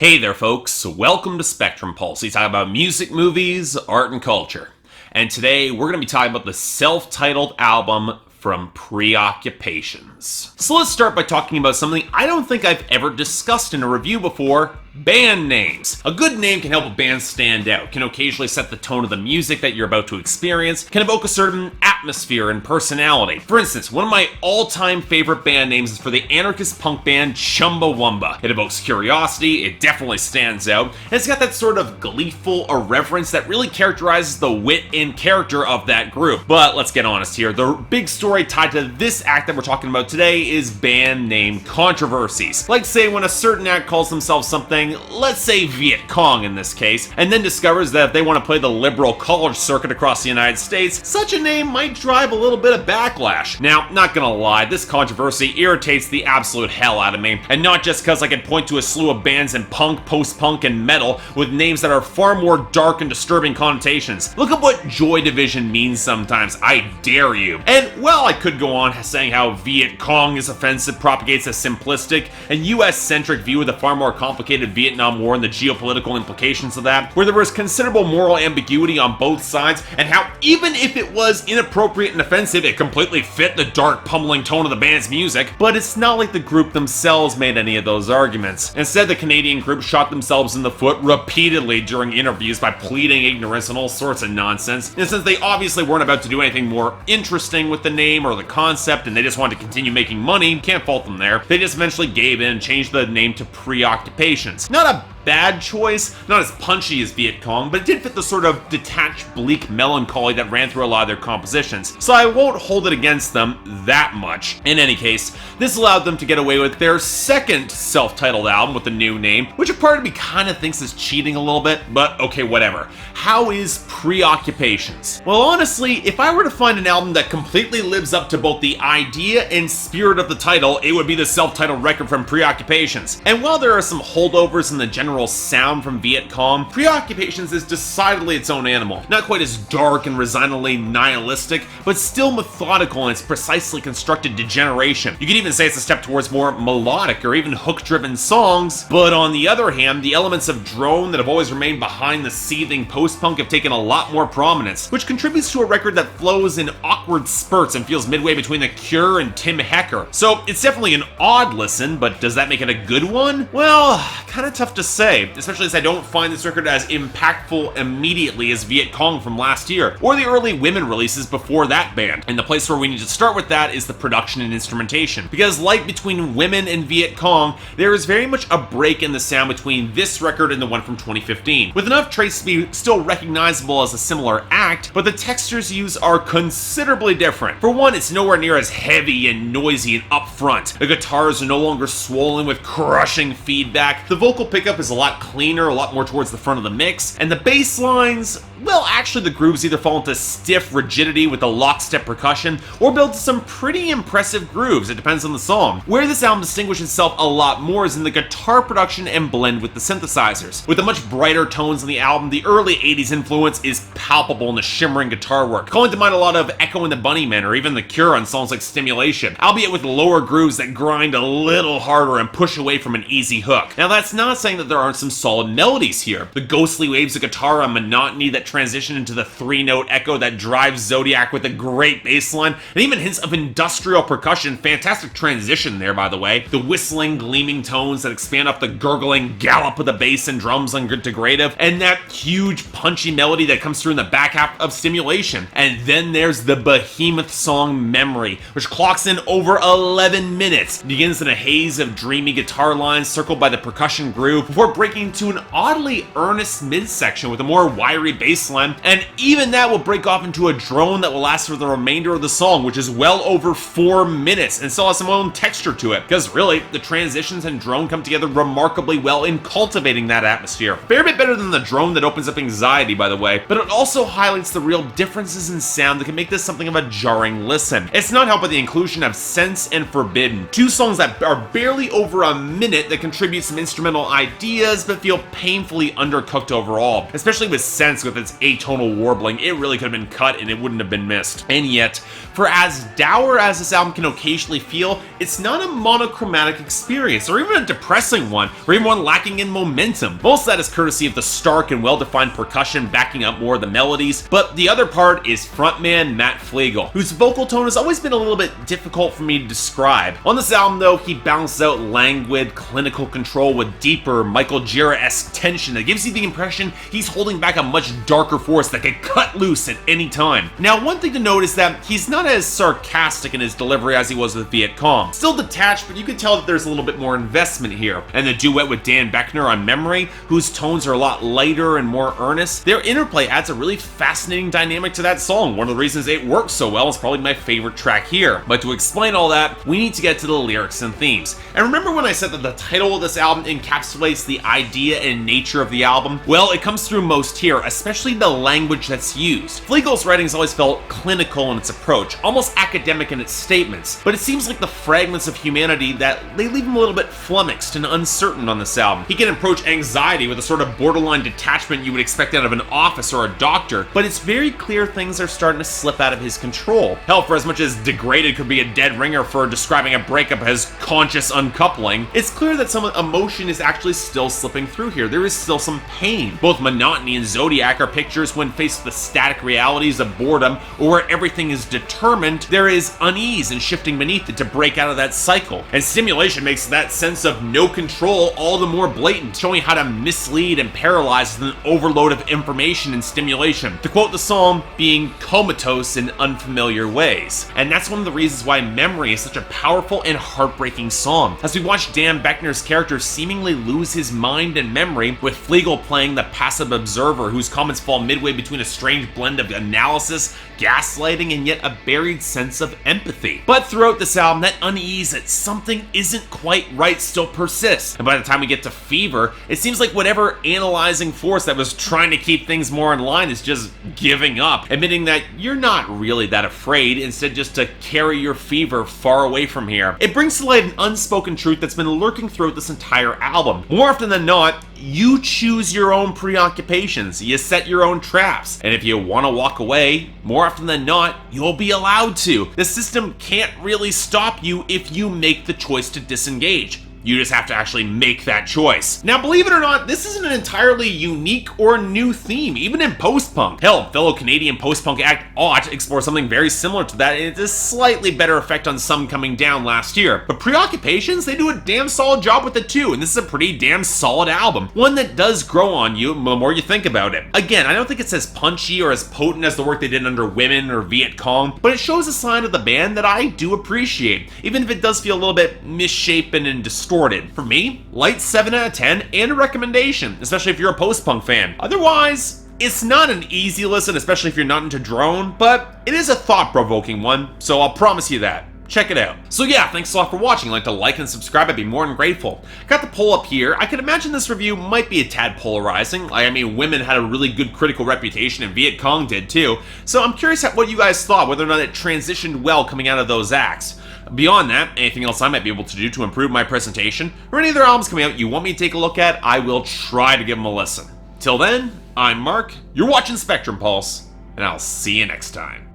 Hey there folks, welcome to Spectrum Pulse. We talk about music, movies, art, and culture. And today we're going to be talking about the self-titled album from Preoccupations. So let's start by talking about something I don't think I've ever discussed in a review before: band names. A good name can help a band stand out, can occasionally set the tone of the music that you're about to experience, can evoke a certain atmosphere and personality. For instance, one of my all-time favorite band names is for the anarchist punk band Chumbawamba. It evokes curiosity, it definitely stands out, and it's got that sort of gleeful irreverence that really characterizes the wit and character of that group. But let's get honest here, the big story tied to this act that we're talking about today is band name controversies. Like say when a certain act calls themselves something, let's say Viet Cong in this case, and then discovers that if they want to play the liberal college circuit across the United States, such a name might drive a little bit of backlash. Now, not gonna lie, this controversy irritates the absolute hell out of me, and not just because I could point to a slew of bands in punk, post-punk, and metal with names that are far more dark and disturbing connotations. Look at what Joy Division means sometimes, I dare you. And while I could go on saying how Viet Cong is offensive, propagates a simplistic and US-centric view of the far more complicated Vietnam War and the geopolitical implications of that, where there was considerable moral ambiguity on both sides, and how even if it was inappropriate and offensive, it completely fit the dark, pummeling tone of the band's music. But it's not like the group themselves made any of those arguments. Instead, the Canadian group shot themselves in the foot repeatedly during interviews by pleading ignorance and all sorts of nonsense. And since they obviously weren't about to do anything more interesting with the name or the concept, and they just wanted to continue making money, can't fault them there. They just eventually gave in and changed the name to Preoccupations. Not a bad choice, not as punchy as Viet Cong, but it did fit the sort of detached, bleak melancholy that ran through a lot of their compositions, so I won't hold it against them that much. In any case, this allowed them to get away with their second self-titled album with a new name, which a part of me kind of thinks is cheating a little bit, but okay, whatever. How is Preoccupations? Well, honestly, if I were to find an album that completely lives up to both the idea and spirit of the title, it would be the self-titled record from Preoccupations. And while there are some holdovers in the general sound from Viet Cong, Preoccupations is decidedly its own animal. Not quite as dark and resignedly nihilistic, but still methodical in its precisely constructed degeneration. You could even say it's a step towards more melodic or even hook-driven songs, but on the other hand, the elements of drone that have always remained behind the seething post-punk have taken a lot more prominence, which contributes to a record that flows in awkward spurts and feels midway between The Cure and Tim Hecker. So it's definitely an odd listen, but does that make it a good one? Well, kind of tough to say, especially as I don't find this record as impactful immediately as Viet Cong from last year, or the early women releases before that band. And the place where we need to start with that is the production and instrumentation, because like between Women and Viet Cong, there is very much a break in the sound between this record and the one from 2015, with enough traits to be still recognizable as a similar act, but the textures used are considerably different. For one, it's nowhere near as heavy and noisy and upfront. The guitars are no longer swollen with crushing feedback, the vocal pickup is a lot cleaner, a lot more towards the front of the mix, and the bass lines, well, actually the grooves either fall into stiff rigidity with the lockstep percussion, or build to some pretty impressive grooves, it depends on the song. Where this album distinguishes itself a lot more is in the guitar production and blend with the synthesizers. With the much brighter tones on the album, the early 80s influence is palpable in the shimmering guitar work, calling to mind a lot of Echo and the Bunnymen or even The Cure on songs like Stimulation, albeit with lower grooves that grind a little harder and push away from an easy hook. Now that's not saying that there aren't some solid melodies here. The ghostly waves of guitar on monotony that transition into the three-note echo that drives Zodiac with a great bass line, and even hints of industrial percussion, fantastic transition there by the way. The whistling, gleaming tones that expand off the gurgling gallop of the bass and drums on Degraded, and that huge punchy melody that comes through in the back half of Stimulation. And then there's the behemoth song Memory, which clocks in over 11 minutes, begins in a haze of dreamy guitar lines circled by the percussion groove, before breaking to an oddly earnest midsection with a more wiry bass line, and even that will break off into a drone that will last for the remainder of the song, which is well over 4 minutes, and still has some own texture to it, because really, the transitions and drone come together remarkably well in cultivating that atmosphere. A fair bit better than the drone that opens up Anxiety, by the way, but it also highlights the real differences in sound that can make this something of a jarring listen. It's not helped by the inclusion of Sense and Forbidden, two songs that are barely over a minute that contribute some instrumental ideas ideas, but feel painfully undercooked overall, especially with Sense with its atonal warbling. It really could have been cut and it wouldn't have been missed. And yet, for as dour as this album can occasionally feel, it's not a monochromatic experience, or even a depressing one, or even one lacking in momentum. Most of that is courtesy of the stark and well-defined percussion backing up more of the melodies, but the other part is frontman Matt Flegel, whose vocal tone has always been a little bit difficult for me to describe. On this album though, he balances out languid, clinical control with deeper, Michael Gira-esque tension that gives you the impression he's holding back a much darker force that could cut loose at any time. Now, one thing to note is that he's not as sarcastic in his delivery as he was with Viet Cong. Still detached, but you can tell that there's a little bit more investment here. And the duet with Dan Beckner on Memory, whose tones are a lot lighter and more earnest, their interplay adds a really fascinating dynamic to that song. One of the reasons it works so well is probably my favorite track here. But to explain all that, we need to get to the lyrics and themes. And remember when I said that the title of this album encapsulates the idea and nature of the album? Well, it comes through most here, especially the language that's used. Flegel's writing's always felt clinical in its approach, almost academic in its statements, but it seems like the fragments of humanity that they leave him a little bit flummoxed and uncertain on this album. He can approach anxiety with a sort of borderline detachment you would expect out of an office or a doctor, but it's very clear things are starting to slip out of his control. Hell, for as much as Degraded could be a dead ringer for describing a breakup as conscious uncoupling, it's clear that some emotion is actually still slipping through here. There is still some pain. Both Monotony and Zodiac are pictures when faced with the static realities of boredom, or where everything is determined, there is unease and shifting beneath it to break out of that cycle. And Stimulation makes that sense of no control all the more blatant, showing how to mislead and paralyze with an overload of information and stimulation. To quote the song, being comatose in unfamiliar ways. And that's one of the reasons why Memory is such a powerful and heartbreaking song. As we watch Dan Beckner's character seemingly lose his mind and memory, with Flegel playing the passive observer whose comments fall midway between a strange blend of analysis, gaslighting, and yet a buried sense of empathy. But throughout this album, that unease that something isn't quite right still persists. And by the time we get to Fever, it seems like whatever analyzing force that was trying to keep things more in line is just giving up, admitting that you're not really that afraid, instead just to carry your fever far away from here. It brings to light an unspoken truth that's been lurking throughout this entire album. More often than not, you choose your own preoccupations, you set your own traps, and if you want to walk away, more often than not, you'll be allowed to. The system can't really stop you if you make the choice to disengage. You just have to actually make that choice. Now, believe it or not, this isn't an entirely unique or new theme, even in post-punk. Hell, fellow Canadian post-punk act Ought explores something very similar to that, and it's a slightly better effect on Some Coming Down last year. But Preoccupations, they do a damn solid job with it too, and this is a pretty damn solid album. One that does grow on you the more you think about it. Again, I don't think it's as punchy or as potent as the work they did under Women or Viet Cong, but it shows a sign of the band that I do appreciate, even if it does feel a little bit misshapen and distorted. For me, light 7 out of 10 and a recommendation, especially if you're a post-punk fan. Otherwise, it's not an easy listen, especially if you're not into drone, but it is a thought-provoking one, so I'll promise you that. Check it out. So yeah, thanks a lot for watching. Like to like and subscribe, I'd be more than grateful. Got the poll up here. I can imagine this review might be a tad polarizing. I mean, Women had a really good critical reputation, and Viet Cong did too. So I'm curious what you guys thought, whether or not it transitioned well coming out of those acts. Beyond that, anything else I might be able to do to improve my presentation, or any other albums coming out you want me to take a look at, I will try to give them a listen. Till then, I'm Mark, you're watching Spectrum Pulse, and I'll see you next time.